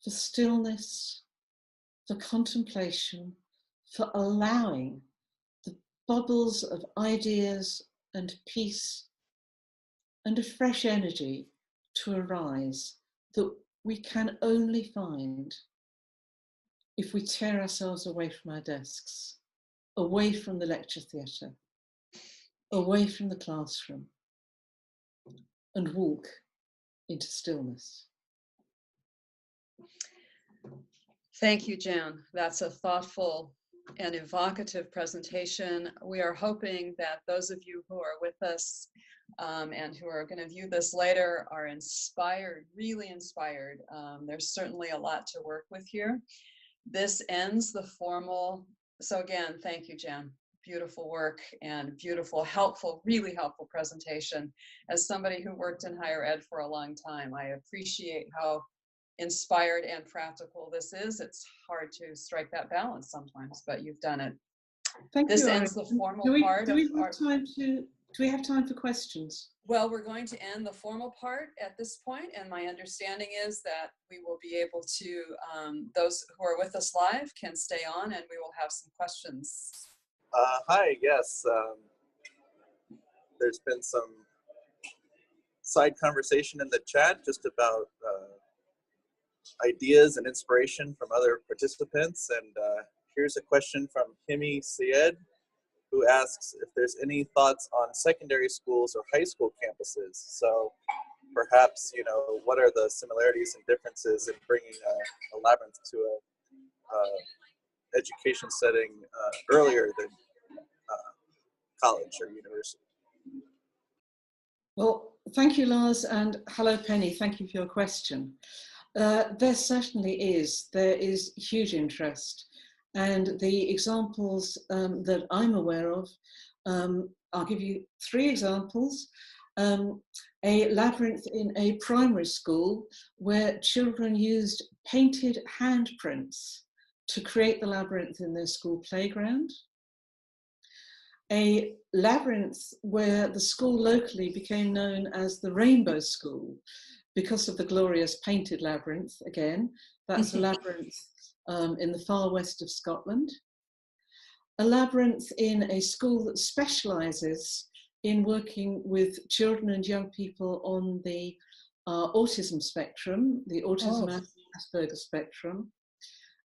for stillness, for contemplation, for allowing the bubbles of ideas and peace and a fresh energy to arise that we can only find if we tear ourselves away from our desks, away from the lecture theatre, away from the classroom, and walk into stillness. Thank you, Jan. That's a thoughtful and evocative presentation. We are hoping that those of you who are with us and who are going to view this later are inspired, really inspired. There's certainly a lot to work with here. This ends the formal, so again, thank you, Jan. Beautiful work and beautiful, helpful, really helpful presentation. As somebody who worked in higher ed for a long time, I appreciate how inspired and practical this is. It's hard to strike that balance sometimes, but you've done it. Thank this you, ends the formal part. Do we have time for questions? Well, we're going to end the formal part at this point, and my understanding is that we will be able to, those who are with us live can stay on and we will have some questions. Hi, yes. There's been some side conversation in the chat just about ideas and inspiration from other participants. And here's a question from Himi Syed, who asks if there's any thoughts on secondary schools or high school campuses. So perhaps, you know, what are the similarities and differences in bringing a labyrinth to a education setting earlier than college or university? Well, thank you, Lars, and hello, Penny. Thank you for your question. There certainly is. There is huge interest. And the examples that I'm aware of, I'll give you 3 examples. A labyrinth in a primary school where children used painted handprints to create the labyrinth in their school playground. A labyrinth where the school locally became known as the Rainbow School because of the glorious painted labyrinth. Again, that's a labyrinth in the far west of Scotland. A labyrinth in a school that specialises in working with children and young people on the autism spectrum, the autism Asperger spectrum.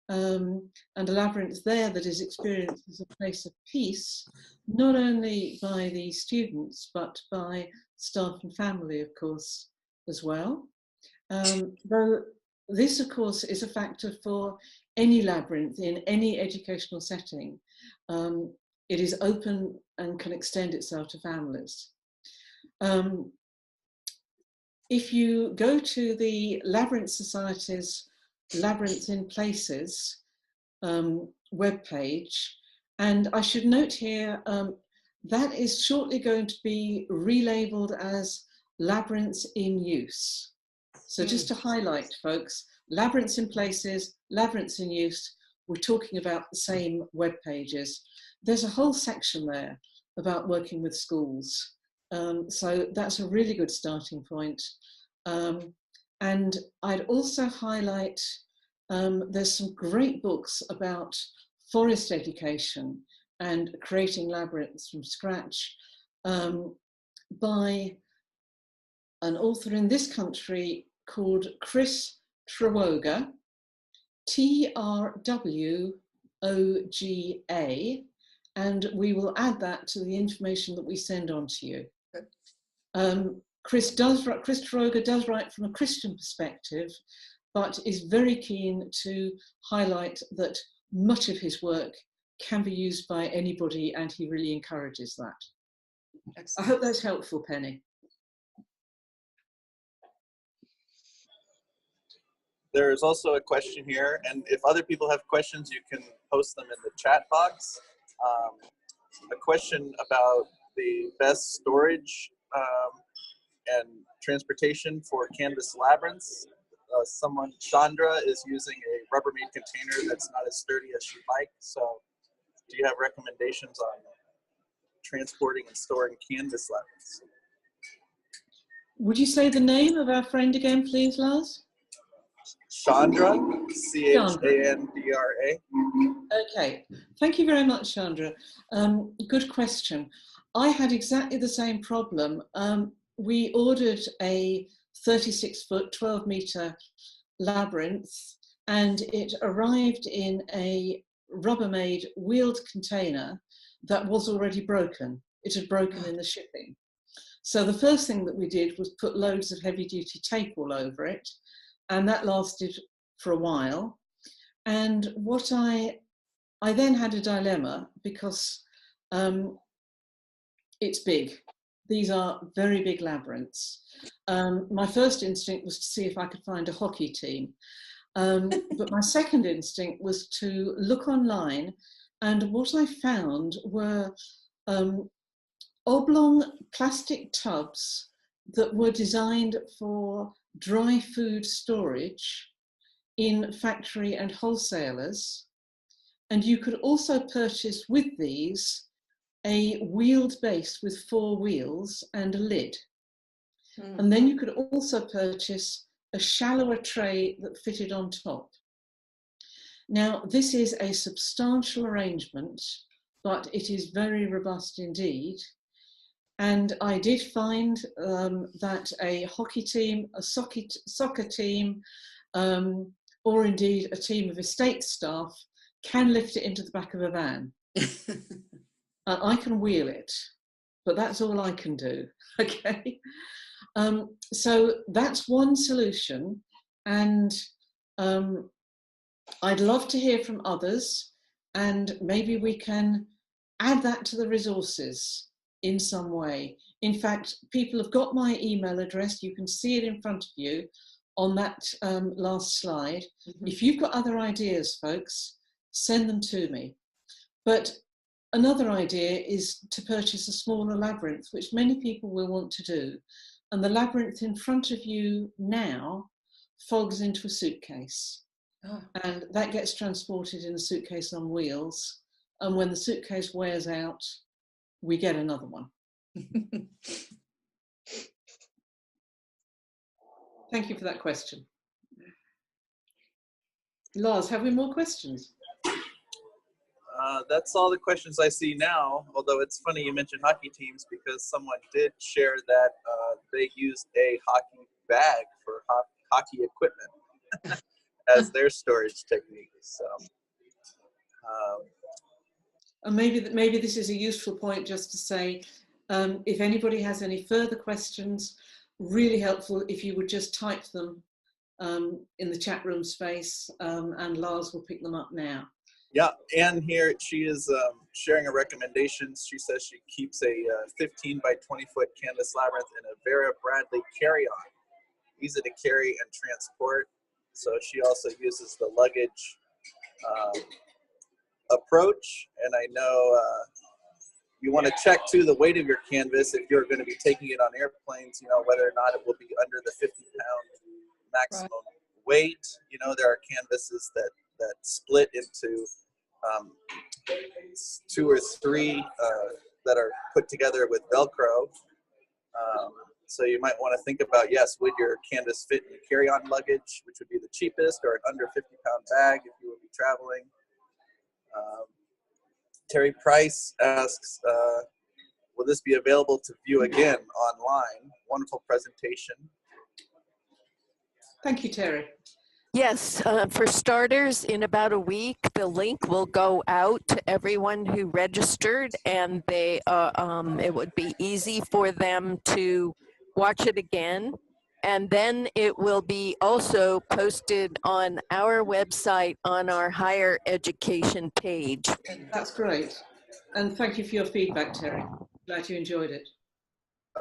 And a labyrinth there that is experienced as a place of peace, not only by the students, but by staff and family, of course, as well. Though this, of course, is a factor for any labyrinth in any educational setting. It is open and can extend itself to families. If you go to the Labyrinth Society's Labyrinths in Places webpage, and I should note here that is shortly going to be relabeled as Labyrinths in Use. So just to highlight, folks, Labyrinths in Places, Labyrinths in Use, we're talking about the same web pages. There's a whole section there about working with schools. So that's a really good starting point. And I'd also highlight, there's some great books about forest education and creating labyrinths from scratch by an author in this country called Chris Trawoga, Trwoga, and we will add that to the information that we send on to you. Chris Trawoga does write from a Christian perspective, but is very keen to highlight that much of his work can be used by anybody, and he really encourages that. Excellent. I hope that's helpful, Penny. There is also a question here, and if other people have questions, you can post them in the chat box. A question about the best storage and transportation for canvas labyrinths. Chandra is using a Rubbermaid container that's not as sturdy as she'd like. So do you have recommendations on transporting and storing canvas labyrinths? Would you say the name of our friend again, please, Lars? Chandra, C-H-A-N-D-R-A. Okay, thank you very much, Chandra. Good question. I had exactly the same problem. We ordered a 36-foot, 12-meter labyrinth, and it arrived in a Rubbermaid wheeled container that was already broken. It had broken in the shipping. So the first thing that we did was put loads of heavy-duty tape all over it, and that lasted for a while. And what I then had a dilemma, because it's big. These are very big labyrinths. My first instinct was to see if I could find a hockey team. But my second instinct was to look online, and what I found were oblong plastic tubs that were designed for dry food storage in factory and wholesalers. And you could also purchase with these a wheeled base with 4 wheels and a lid. And then you could also purchase a shallower tray that fitted on top. Now, this is a substantial arrangement, but it is very robust indeed. And I did find that a hockey team, a soccer team, or indeed a team of estate staff can lift it into the back of a van. I can wheel it, but that's all I can do, okay? So that's one solution, and I'd love to hear from others, and maybe we can add that to the resources in some way. In fact, people have got my email address. You can see it in front of you on that last slide. If you've got other ideas, folks, send them to me. But another idea is to purchase a smaller labyrinth, which many people will want to do. And the labyrinth in front of you now fogs into a suitcase. And that gets transported in a suitcase on wheels. And when the suitcase wears out, we get another one. Thank you for that question. Lars, have we more questions? That's all the questions I see now, although it's funny you mentioned hockey teams, because someone did share that they used a hockey bag for hockey equipment as their storage technique. So, and maybe this is a useful point just to say, if anybody has any further questions, really helpful if you would just type them in the chat room space, and Lars will pick them up now. Yeah, Anne here, she is sharing a recommendation. She says she keeps a 15 by 20 foot canvas labyrinth in a Vera Bradley carry-on, easy to carry and transport. So she also uses the luggage approach. And I know you want to check too the weight of your canvas if you're going to be taking it on airplanes, you know, whether or not it will be under the 50-pound maximum weight. You know, there are canvases that split into 2 or 3 that are put together with Velcro. So you might want to think about, yes, would your canvas fit in your carry-on luggage, which would be the cheapest, or an under 50-pound bag if you will be traveling. Terry Price asks, will this be available to view again online? Wonderful presentation. Thank you, Terry. Yes, for starters, in about a week, the link will go out to everyone who registered, and they it would be easy for them to watch it again. And then it will be also posted on our website on our higher education page. That's great. And thank you for your feedback, Terry. Glad you enjoyed it.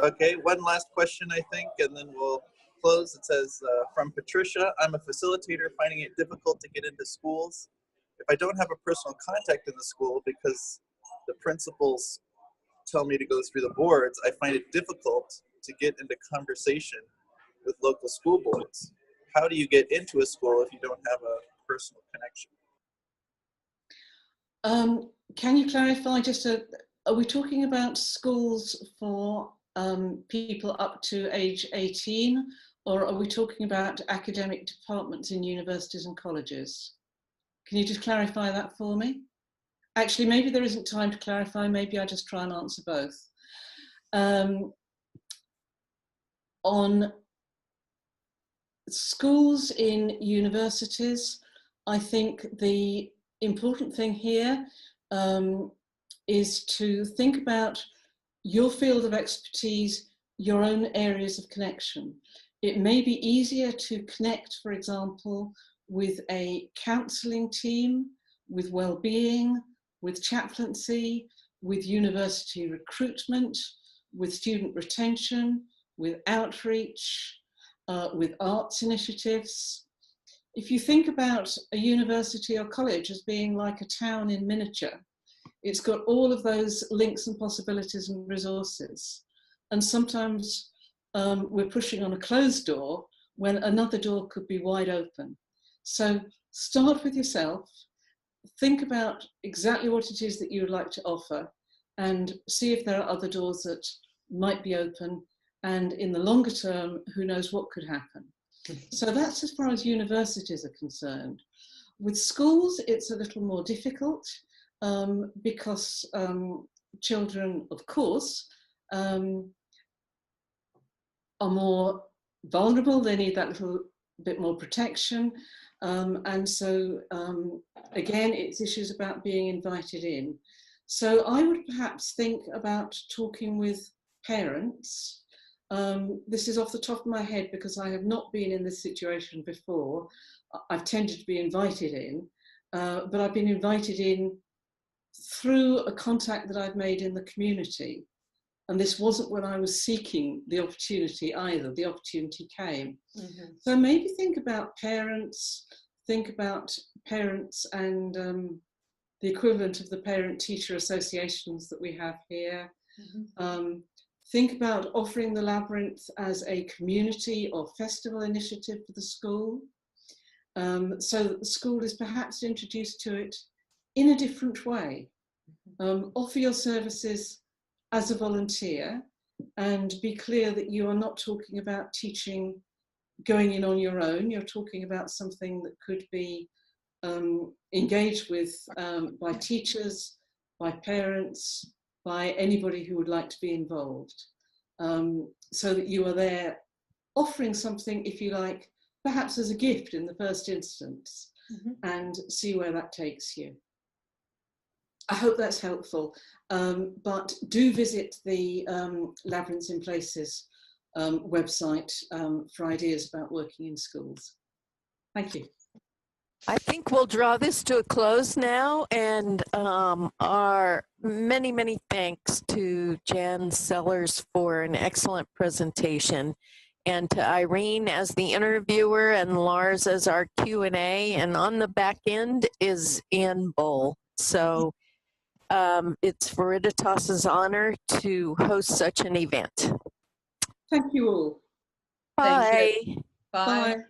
Okay, one last question, I think, and then we'll close. It says, from Patricia, I'm a facilitator finding it difficult to get into schools. If I don't have a personal contact in the school because the principals tell me to go through the boards, I find it difficult to get into conversation with local school boards. How do you get into a school if you don't have a personal connection? Can you clarify are we talking about schools for people up to age 18, or are we talking about academic departments in universities and colleges? Can you just clarify that for me? Actually, maybe there isn't time to clarify. Maybe I just try and answer both. On schools in universities, I think the important thing here is to think about your field of expertise, your own areas of connection. It may be easier to connect, for example, with a counselling team, with well-being, with chaplaincy, with university recruitment, with student retention, with outreach, with arts initiatives. If you think about a university or college as being like a town in miniature, it's got all of those links and possibilities and resources. And sometimes we're pushing on a closed door when another door could be wide open. So start with yourself, think about exactly what it is that you would like to offer, and see if there are other doors that might be open. And in the longer term, who knows what could happen. So that's as far as universities are concerned. With schools, it's a little more difficult because children, of course, are more vulnerable. They need that little bit more protection. And so, again, it's issues about being invited in. So I would perhaps think about talking with parents. This is off the top of my head because I have not been in this situation before. I've tended to be invited in, but I've been invited in through a contact that I've made in the community. And this wasn't when I was seeking the opportunity either. The opportunity came. Mm-hmm. So maybe think about parents and the equivalent of the parent-teacher associations that we have here. Mm-hmm. Think about offering the Labyrinth as a community or festival initiative for the school, so that the school is perhaps introduced to it in a different way. Offer your services as a volunteer and be clear that you are not talking about teaching going in on your own. You're talking about something that could be engaged with by teachers, by parents, by anybody who would like to be involved, so that you are there offering something, if you like, perhaps as a gift in the first instance, mm-hmm. and see where that takes you. I hope that's helpful, but do visit the Labyrinths in Places website for ideas about working in schools. Thank you. I think we'll draw this to a close now, and our many thanks to Jan Sellers for an excellent presentation, and to Irene as the interviewer and Lars as our Q&A, and on the back end is Ann Bull. So it's Veriditas' honor to host such an event. Thank you all. Bye. Thank you. Bye. Bye.